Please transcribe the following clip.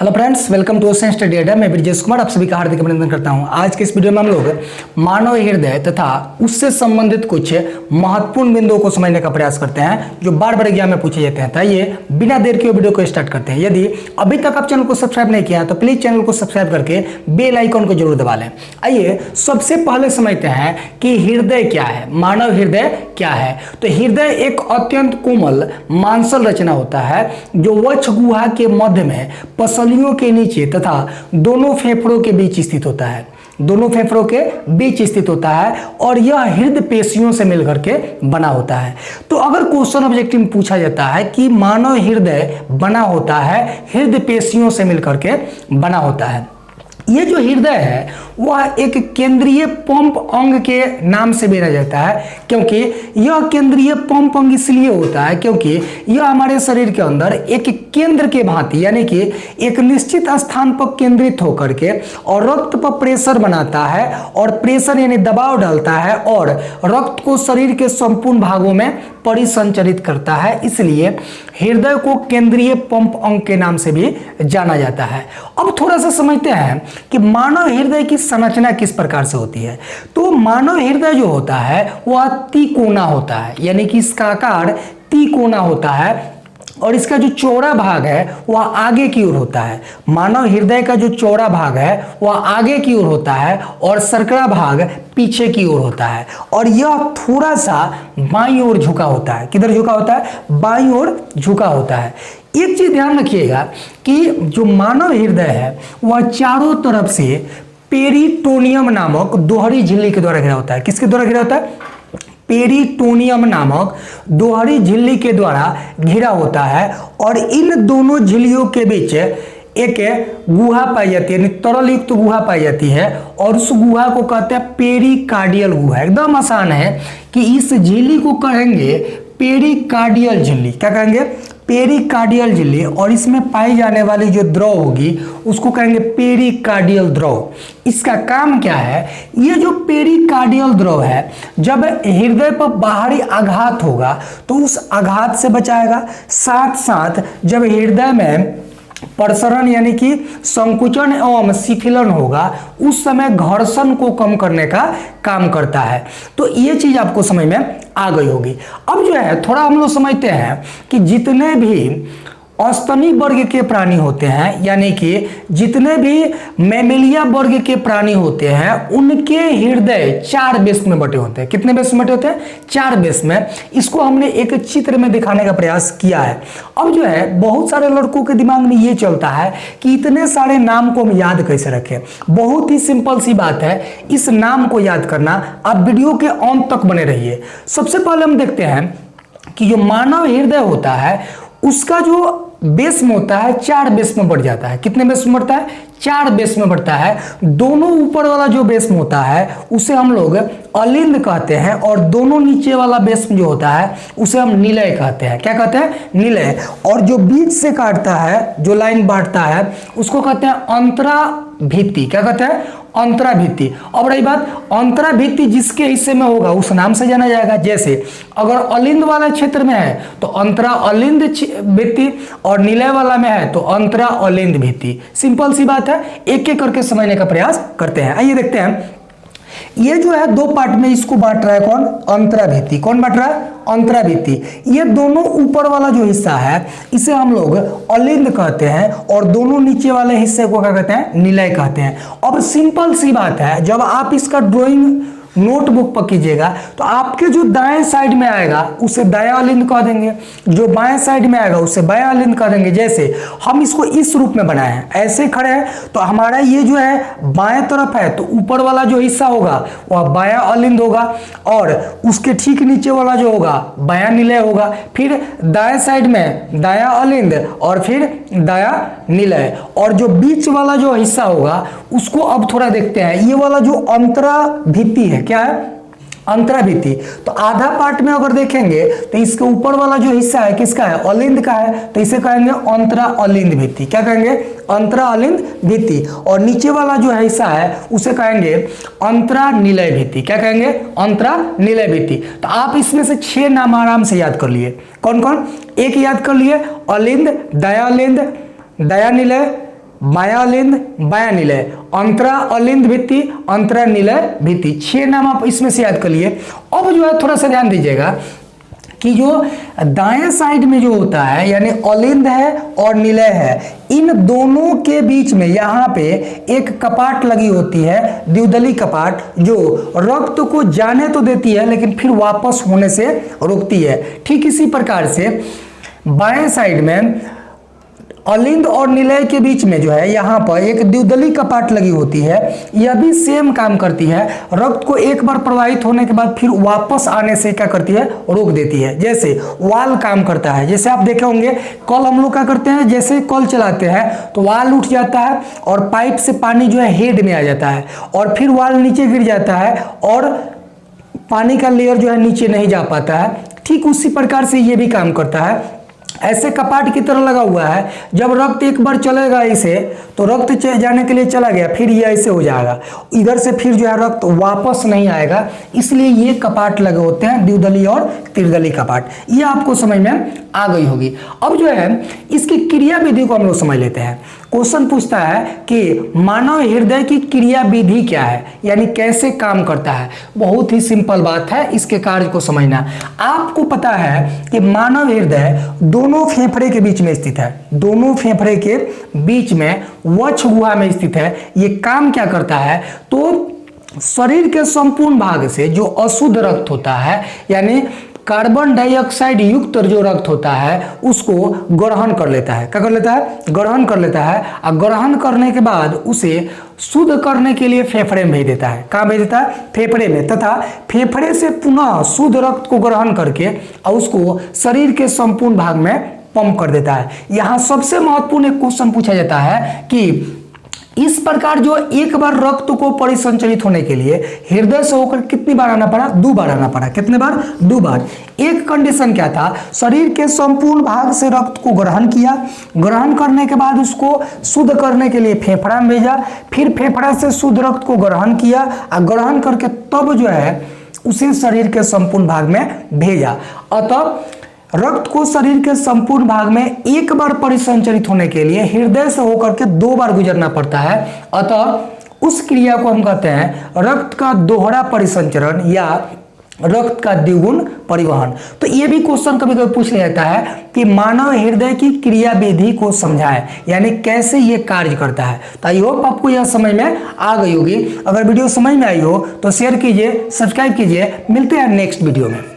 Hello friends, welcome to ocean study adda. मैं ब्रजेश कुमार आप सभी का हार्दिक अभिनंदन करता हूं। आज के इस वीडियो में हम लोग मानव हृदय तथा उससे संबंधित कुछ महत्वपूर्ण बिंदुओं को समझने का प्रयास करते हैं जो बार बार एग्जाम में पूछे जाते हैं। तो आइए बिना देर के वीडियो को स्टार्ट करते हैं। यदि अभी तक आप चैनल को सब्सक्राइब नहीं किया तो प्लीज चैनल को सब्सक्राइब करके बेल आइकन को जरूर दबा लें। आइए सबसे पहले समझते हैं कि हृदय क्या है, मानव हृदय क्या है। तो हृदय एक अत्यंत कोमल मांसल रचना होता है जो वक्ष गुहा के मध्य में पसलियों के नीचे तथा दोनों फेफड़ों के बीच स्थित होता है। दोनों फेफड़ों के बीच स्थित होता है और यह हृदय पेशियों से मिलकर के बना होता है। तो अगर क्वेश्चन ऑब्जेक्टिव में पूछा जाता है कि मानव हृदय बना होता है हृदय पेशियों से मिलकर के बना होता है। ये जो हृदय है वह एक केंद्रीय पंप अंग के नाम से भी जाना जाता है, क्योंकि यह केंद्रीय पंप अंग इसलिए होता है क्योंकि यह हमारे शरीर के अंदर एक केंद्र के भांति यानी कि एक निश्चित स्थान पर केंद्रित होकर के और रक्त पर प्रेशर बनाता है और प्रेशर यानी दबाव डालता है और रक्त को शरीर के संपूर्ण भागों में परिसंचरित करता है। इसलिए हृदय को केंद्रीय पंप अंग के नाम से भी जाना जाता है। अब थोड़ा सा समझते हैं कि मानव हृदय की संरचना किस प्रकार से होती है। तो मानव हृदय जो होता है वह तिकोना होता है, यानी कि इसका आकार तिकोना होता है और इसका जो चौड़ा भाग है वह आगे की ओर होता है। मानव हृदय का जो चौड़ा भाग है वह आगे की ओर होता है और सर्करा भाग पीछे की ओर होता है और यह थोड़ा सा बाईं ओर झुका होता है। किधर झुका होता है? बाईं ओर झुका होता है। एक चीज ध्यान रखिएगा कि जो मानव हृदय है वह चारों तरफ से पेरिटोनियम नामक दोहरी झिल्ली के द्वारा घिरा होता है। किसके द्वारा घिरा होता है? पेरिटोनियम नामक दोहरी झिल्ली के द्वारा घिरा होता है और इन दोनों झिल्लियों के बीच एक गुहा पाई जाती है, यानी तरल युक्त गुहा पाई जाती है और उस गुहा को कहते हैं पेरिकार्डियल गुहा। एकदम आसान है कि इस झिल्ली को कहेंगे पेरिकार्डियल झिल्ली। क्या कहेंगे? पेरिकार्डियल झिल्ली। और इसमें पाई जाने वाली जो द्रव होगी उसको कहेंगे पेरिकार्डियल द्रव। इसका काम क्या है? ये जो पेरिकार्डियल द्रव है जब हृदय पर बाहरी आघात होगा तो उस आघात से बचाएगा, साथ साथ जब हृदय में प्रसरण यानी कि संकुचन एवं शिथिलन होगा उस समय घर्षण को कम करने का काम करता है। तो ये चीज आपको समझ में आ गई होगी। अब जो है थोड़ा हम लोग समझते हैं कि जितने भी अस्तनी वर्ग के प्राणी होते हैं यानी कि जितने भी मैमेलिया वर्ग के प्राणी होते हैं उनके हृदय 4 बेस में बटे होते हैं। कितने बेस में बटे होते हैं? 4 बेस में। इसको हमने एक चित्र में दिखाने का प्रयास किया है। अब जो है बहुत सारे लड़कों के दिमाग में ये चलता है कि इतने सारे नाम को हम याद कैसे रखें। बहुत ही सिंपल सी बात है, इस नाम को याद करना। आप वीडियो के अंत तक बने रहिए। सबसे पहले हम देखते हैं कि जो मानव हृदय होता है उसका जो बेस में होता है 4 बेस में बढ़ जाता है। कितने बेस में बढ़ता है? 4 बेस में बढ़ता है। दोनों ऊपर वाला जो बेस में होता है उसे हम लोग अलिंद कहते हैं और दोनों नीचे वाला बेस में जो होता है उसे हम निलय कहते हैं। क्या कहते हैं? निलय। और जो बीच से काटता है, जो लाइन बांटता है उसको कहते हैं अंतरा भित्ति। क्या कहते हैं? अंतरा भित्ति। अब रही बात, अंतरा भित्ति जिसके हिस्से में होगा उस नाम से जाना जाएगा। जैसे अगर अलिंद वाला क्षेत्र में है तो अंतरा अलिंद भित्ति और निलय वाला में है तो अंतरा अलिंद भित्ति। सिंपल सी बात है, एक एक करके समझने का प्रयास करते हैं। आइए देखते हैं। ये जो है 2 पार्ट में इसको बांट रहा है कौन? अंतरा भित्ति। कौन बांट रहा है? अंतरा भित्ति। ये दोनों ऊपर वाला जो हिस्सा है इसे हम लोग अलिंद कहते हैं और दोनों नीचे वाले हिस्से को क्या कहते हैं? निलय कहते हैं। अब सिंपल सी बात है, जब आप इसका ड्राइंग नोटबुक पर कीजिएगा तो आपके जो दाएं साइड में आएगा उसे दायां अलिंद कह देंगे, जो बाएं साइड में आएगा उसे बायां अलिंद कह देंगे। जैसे हम इसको इस रूप में बनाए हैं, ऐसे खड़े हैं तो हमारा ये जो है बाएं तरफ है तो ऊपर वाला जो हिस्सा होगा वह बायां अलिंद होगा और उसके ठीक नीचे वाला जो होगा बायां निलय होगा। फिर दाएं साइड में दायां अलिंद और फिर दायां निलय। और जो बीच वाला जो हिस्सा होगा उसको अब थोड़ा देखते हैं। ये वाला जो अंतरा भित्ति है क्या है? अंतरा भित्ति। तो आधा पार्ट में अगर देखेंगे तो इसके ऊपर वाला जो हिस्सा है किसका है? अलिंद का है, तो इसे कहेंगे अंतरा अलिंद भित्ति। क्या कहेंगे? अंतरा अलिंद भित्ति। और नीचे वाला जो हिस्सा है उसे कहेंगे अंतरा निलय भित्ति। क्या कहेंगे? अंतरा निलय भित्ति। तो आप इसमें से 6 नाम आराम से याद कर लिए। कौन कौन? एक याद कर लिए, अलिंद, दया अलिंद, दया निलय, बायां अलिंद बायां निलय, अंतरा अलिंद भित्ति अंतरा निलय भित्ति, 6 नाम आप इसमें से याद कर लिए। अब जो है थोड़ा सा ध्यान दीजिएगा कि जो दाएं साइड में जो होता है यानी अलिंद है और निलय है, इन दोनों के बीच में यहाँ पे एक कपाट लगी होती है, द्विदली कपाट, जो रक्त को जाने तो देती है लेकिन फिर वापस होने से रोकती है। ठीक इसी प्रकार से बाएं साइड में अलिंद और निलय के बीच में जो है यहाँ पर एक द्विदली कपाट लगी होती है, यह भी सेम काम करती है, रक्त को एक बार प्रवाहित होने के बाद फिर वापस आने से क्या करती है, रोक देती है। जैसे वाल काम करता है, जैसे आप देखे होंगे कल हम लोग क्या करते हैं, जैसे कल चलाते हैं तो वाल उठ जाता है और पाइप से पानी जो है हेड में आ जाता है और फिर वाल नीचे गिर जाता है और पानी का लेयर जो है नीचे नहीं जा पाता है। ठीक उसी प्रकार से ये भी काम करता है, ऐसे कपाट की तरह लगा हुआ है। जब रक्त एक बार चलेगा इसे तो रक्त जाने के लिए चला गया, फिर ये ऐसे हो जाएगा, इधर से फिर जो है रक्त वापस नहीं आएगा, इसलिए ये कपाट लगे होते हैं, द्विदली और त्रिदली कपाट। ये आपको समझ में आ गई होगी। अब जो है इसकी क्रिया विधि को हम लोग समझ लेते हैं। क्वेश्चन पूछता है कि मानव हृदय की क्रिया विधि क्या है, यानी कैसे काम करता है। बहुत ही सिंपल बात है, इसके कार्य को समझना। आपको पता है कि मानव हृदय दोनों फेफड़े के बीच में स्थित है, दोनों फेफड़े के बीच में वक्ष गुहा में स्थित है। ये काम क्या करता है, तो शरीर के संपूर्ण भाग से जो अशुद्ध रक्त होता है यानी कार्बन डाइऑक्साइड युक्त जो रक्त होता है उसको ग्रहण कर लेता है। क्या कर लेता है, ग्रहण कर लेता है, और ग्रहण करने के बाद उसे शुद्ध करने के लिए फेफड़े में भेज देता है। कहाँ भेज देता है, फेफड़े में, तथा फेफड़े से पुनः शुद्ध रक्त को ग्रहण करके और उसको शरीर के संपूर्ण भाग में पंप कर देता है। यहाँ सबसे महत्वपूर्ण एक क्वेश्चन पूछा जाता है कि इस प्रकार जो एक बार रक्त को परिसंचरित होने के लिए हृदय से होकर कितनी बार आना पड़ा, 2 बार आना पड़ा। कितने बार, 2 बार। एक कंडीशन क्या था, शरीर के संपूर्ण भाग से रक्त को ग्रहण किया, ग्रहण करने के बाद उसको शुद्ध करने के लिए फेफड़ा में भेजा, फिर फेफड़ा से शुद्ध रक्त को ग्रहण किया और ग्रहण करके तब जो है उसे शरीर के संपूर्ण भाग में भेजा। अतः रक्त को शरीर के संपूर्ण भाग में एक बार परिसंचरित होने के लिए हृदय से होकर के 2 बार गुजरना पड़ता है। अतः उस क्रिया को हम कहते हैं रक्त का दोहरा परिसंचरण या रक्त का द्विगुण परिवहन। तो ये भी क्वेश्चन कभी कभी पूछ लिया जाता है कि मानव हृदय की क्रिया विधि को समझाएं, यानी कैसे ये कार्य करता है। तो आई होप आपको यह समझ में आ गई होगी। अगर वीडियो समझ में आई हो तो शेयर कीजिए, सब्सक्राइब कीजिए। मिलते हैं नेक्स्ट वीडियो में।